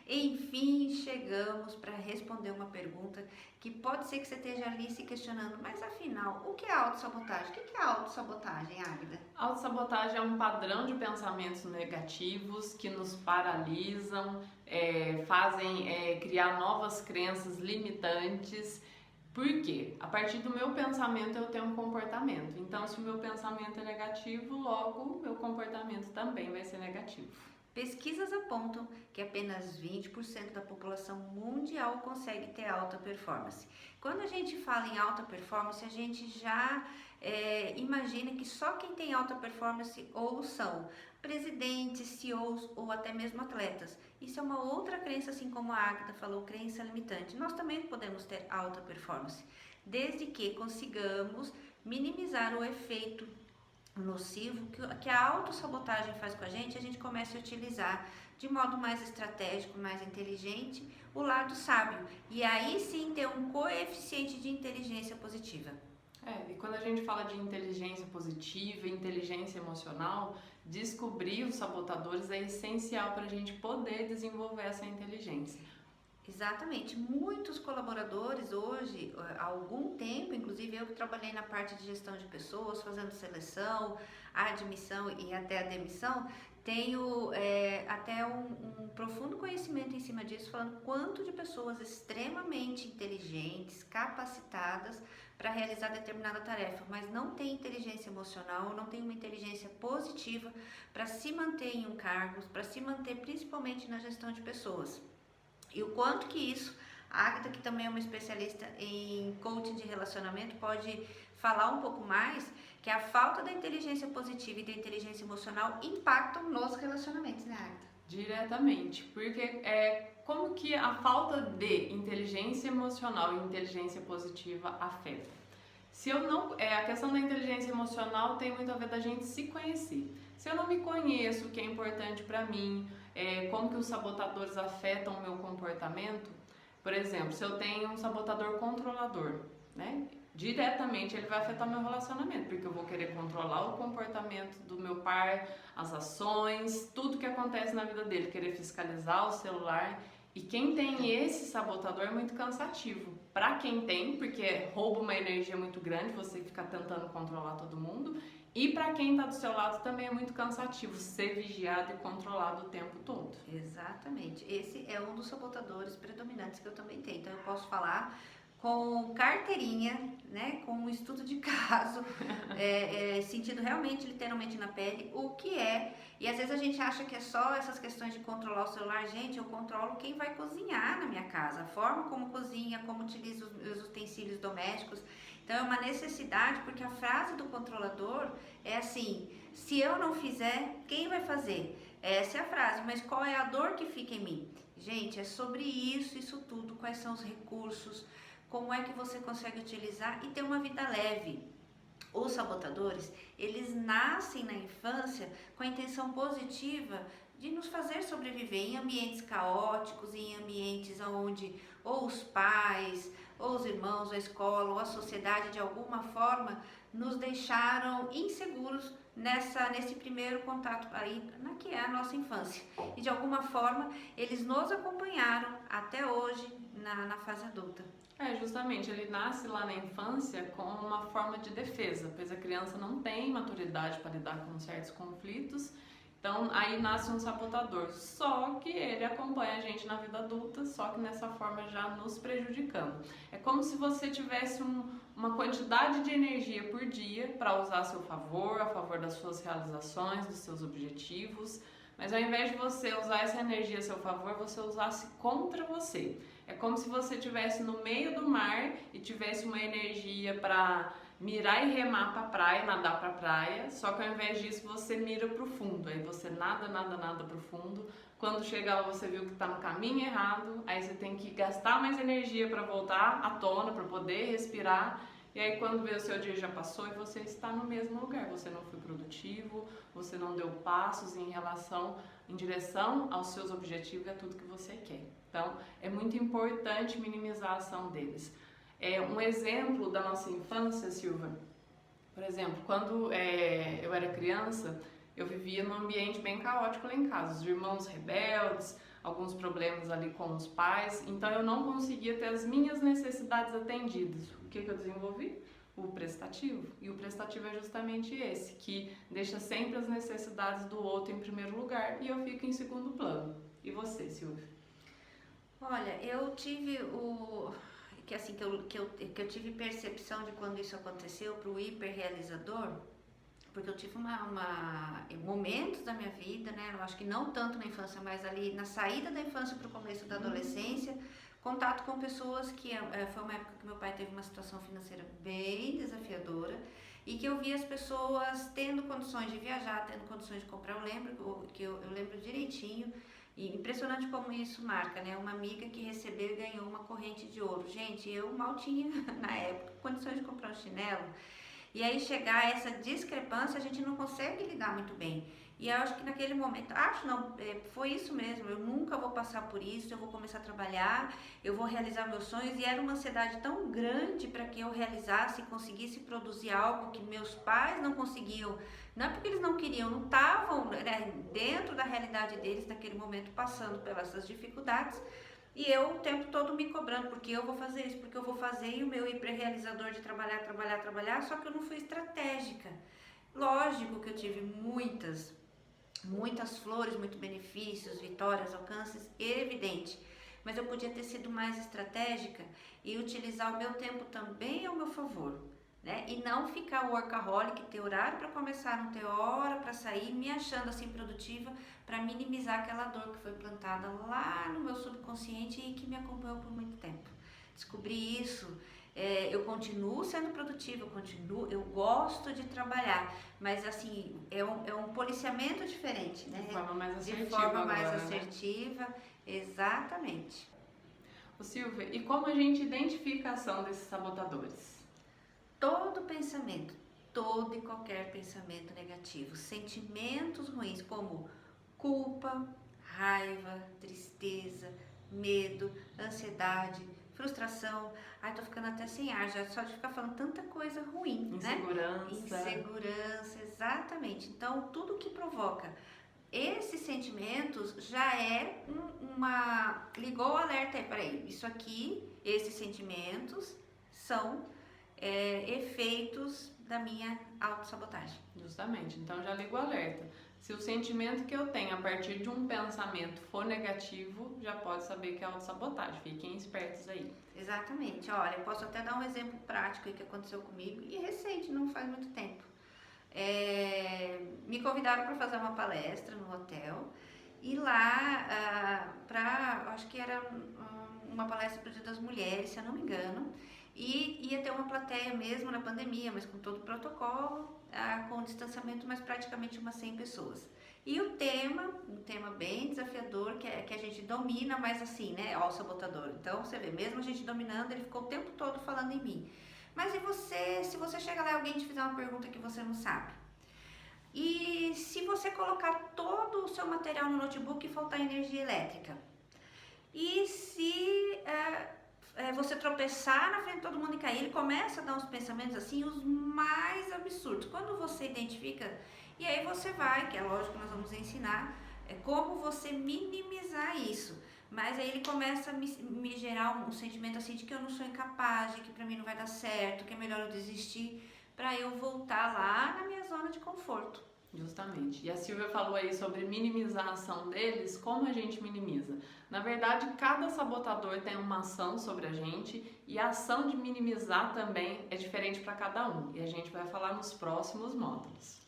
Enfim, chegamos para responder uma pergunta que pode ser que você esteja ali se questionando, mas afinal, o que é autossabotagem? O que é autossabotagem, Águida? Autossabotagem é um padrão de pensamentos negativos que nos paralisam, fazem criar novas crenças limitantes. Por quê? A partir do meu pensamento eu tenho um comportamento. Então, se o meu pensamento é negativo, logo o meu comportamento também vai ser negativo. Pesquisas apontam que apenas 20% da população mundial consegue ter alta performance. Quando a gente fala em alta performance, a gente já imagina que só quem tem alta performance ou são presidentes, CEOs ou até mesmo atletas. Isso é uma outra crença, assim como a Agatha falou, crença limitante. Nós também podemos ter alta performance, desde que consigamos minimizar o efeito nocivo que a autossabotagem faz com a gente comece a utilizar de modo mais estratégico, mais inteligente, o lado sábio. E aí sim ter um coeficiente de inteligência positiva. E quando a gente fala de inteligência positiva, inteligência emocional, descobrir os sabotadores é essencial para a gente poder desenvolver essa inteligência. Exatamente. Muitos colaboradores hoje, há algum tempo, inclusive eu que trabalhei na parte de gestão de pessoas, fazendo seleção, admissão e até a demissão, tenho até um profundo conhecimento em cima disso, falando quanto de pessoas extremamente inteligentes, capacitadas para realizar determinada tarefa, mas não tem inteligência emocional, não tem uma inteligência positiva para se manter em um cargo, para se manter principalmente na gestão de pessoas. E o quanto que isso, a Agatha, que também é uma especialista em coaching de relacionamento, pode falar um pouco mais, que a falta da inteligência positiva e da inteligência emocional impactam nos relacionamentos, né, Agatha? Diretamente, porque como que a falta de inteligência emocional e inteligência positiva afeta? Se eu não, a questão da inteligência emocional tem muito a ver da gente se conhecer. Se eu não me conheço, o que é importante para mim, como que os sabotadores afetam o meu comportamento, por exemplo, se eu tenho um sabotador controlador, né? Diretamente ele vai afetar meu relacionamento, porque eu vou querer controlar o comportamento do meu par, as ações, tudo que acontece na vida dele, querer fiscalizar o celular. E quem tem esse sabotador é muito cansativo. Para quem tem, porque rouba uma energia muito grande, você fica tentando controlar todo mundo. E para quem está do seu lado também é muito cansativo, ser vigiado e controlado o tempo todo. Exatamente. Esse é um dos sabotadores predominantes que eu também tenho. Então eu posso falar com carteirinha, né, com um estudo de caso, sentido realmente, literalmente na pele, o que é. E às vezes a gente acha que é só essas questões de controlar o celular. Gente, eu controlo quem vai cozinhar na minha casa, a forma como cozinha, como utiliza os meus utensílios domésticos. Então é uma necessidade, porque a frase do controlador é assim: se eu não fizer, quem vai fazer? Essa é a frase, mas qual é a dor que fica em mim? Gente, é sobre isso tudo, quais são os recursos, como é que você consegue utilizar e ter uma vida leve. Os sabotadores, eles nascem na infância com a intenção positiva de nos fazer sobreviver em ambientes caóticos, em ambientes onde ou os pais, ou os irmãos, a escola, ou a sociedade de alguma forma nos deixaram inseguros nesse primeiro contato aí, na que é a nossa infância. E de alguma forma eles nos acompanharam até hoje na fase adulta. Justamente, ele nasce lá na infância com uma forma de defesa, pois a criança não tem maturidade para lidar com certos conflitos, então aí nasce um sabotador, só que ele acompanha a gente na vida adulta, só que nessa forma já nos prejudicando. É como se você tivesse uma quantidade de energia por dia para usar a seu favor, a favor das suas realizações, dos seus objetivos, mas ao invés de você usar essa energia a seu favor, você usasse contra você. É como se você estivesse no meio do mar e tivesse uma energia para mirar e remar para a praia, nadar para a praia, só que ao invés disso você mira para o fundo, aí você nada para o fundo. Quando chega lá você viu que está no caminho errado, aí você tem que gastar mais energia para voltar à tona, para poder respirar. E aí quando vê o seu dia já passou e você está no mesmo lugar, você não foi produtivo, você não deu passos em direção aos seus objetivos e a tudo que você quer. Então é muito importante minimizar a ação deles. Um exemplo da nossa infância, Silva, por exemplo, quando eu era criança, eu vivia num ambiente bem caótico lá em casa, os irmãos rebeldes, alguns problemas ali com os pais, então eu não conseguia ter as minhas necessidades atendidas. O que eu desenvolvi? O prestativo. E o prestativo é justamente esse, que deixa sempre as necessidades do outro em primeiro lugar e eu fico em segundo plano. E você, Silvia? Olha, eu tive que eu tive percepção de quando isso aconteceu para o hiperrealizador, porque eu tive momentos da minha vida, né? Eu acho que não tanto na infância, mas ali na saída da infância para o começo da adolescência, contato com pessoas que foi uma época que meu pai teve uma situação financeira bem desafiadora e que eu vi as pessoas tendo condições de viajar, tendo condições de comprar. Eu lembro direitinho. E impressionante como isso marca, né? Uma amiga que recebeu e ganhou uma corrente de ouro. Gente, eu mal tinha, na época, condições de comprar um chinelo. E aí chegar a essa discrepância, a gente não consegue lidar muito bem. E eu acho que naquele momento, foi isso mesmo, eu nunca vou passar por isso, eu vou começar a trabalhar, eu vou realizar meus sonhos. E era uma ansiedade tão grande para que eu realizasse e conseguisse produzir algo que meus pais não conseguiam. Não é porque eles não queriam, não estavam, né, dentro da realidade deles naquele momento, passando pelas essas dificuldades. E eu o tempo todo me cobrando, porque eu vou fazer isso, porque eu vou fazer, e o meu hiperrealizador de trabalhar, só que eu não fui estratégica. Lógico que eu tive muitas flores, muitos benefícios, vitórias, alcances, evidente. Mas eu podia ter sido mais estratégica e utilizar o meu tempo também ao meu favor, né? E não ficar workaholic, ter horário para começar, não ter hora para sair, me achando assim produtiva, para minimizar aquela dor que foi plantada lá no meu subconsciente e que me acompanhou por muito tempo. Descobri isso. Eu continuo sendo produtiva, eu gosto de trabalhar, mas assim, é um policiamento diferente, né? De forma mais assertiva. De forma mais agora, assertiva, né? Exatamente. Ô Silvia, e como a gente identifica a ação desses sabotadores? Todo pensamento, todo e qualquer pensamento negativo, sentimentos ruins como culpa, raiva, tristeza, medo, ansiedade, frustração. Ai, tô ficando até sem ar, já só de ficar falando tanta coisa ruim, Insegurança. né? Insegurança, exatamente. Então, tudo que provoca esses sentimentos já é ligou o alerta aí, peraí, isso aqui, esses sentimentos são efeitos da minha autossabotagem. Justamente, então já ligo o alerta. Se o sentimento que eu tenho a partir de um pensamento for negativo, já pode saber que é autossabotagem. Fiquem espertos aí. Exatamente. Olha, eu posso até dar um exemplo prático aí que aconteceu comigo e recente, não faz muito tempo. Me convidaram para fazer uma palestra no hotel e lá, acho que era uma palestra para o Dia das Mulheres, se eu não me engano, e ia ter uma plateia mesmo na pandemia, mas com todo o protocolo, com distanciamento, mas praticamente umas 100 pessoas. E um tema bem desafiador, que a gente domina, mas assim, né, ó, o sabotador. Então, você vê, mesmo a gente dominando, ele ficou o tempo todo falando em mim. Mas e você, se você chega lá e alguém te fizer uma pergunta que você não sabe? E se você colocar todo o seu material no notebook e faltar energia elétrica? E se você tropeçar na frente de todo mundo e cair? Ele começa a dar uns pensamentos assim, os mais absurdos. Quando você identifica, e aí você vai, que é lógico que nós vamos ensinar, como você minimizar isso. Mas aí ele começa a me gerar um sentimento assim de que eu não sou incapaz, de que pra mim não vai dar certo, que é melhor eu desistir, pra eu voltar lá na minha zona de conforto. Justamente. E a Silvia falou aí sobre minimizar a ação deles. Como a gente minimiza? Na verdade, cada sabotador tem uma ação sobre a gente e a ação de minimizar também é diferente para cada um. E a gente vai falar nos próximos módulos.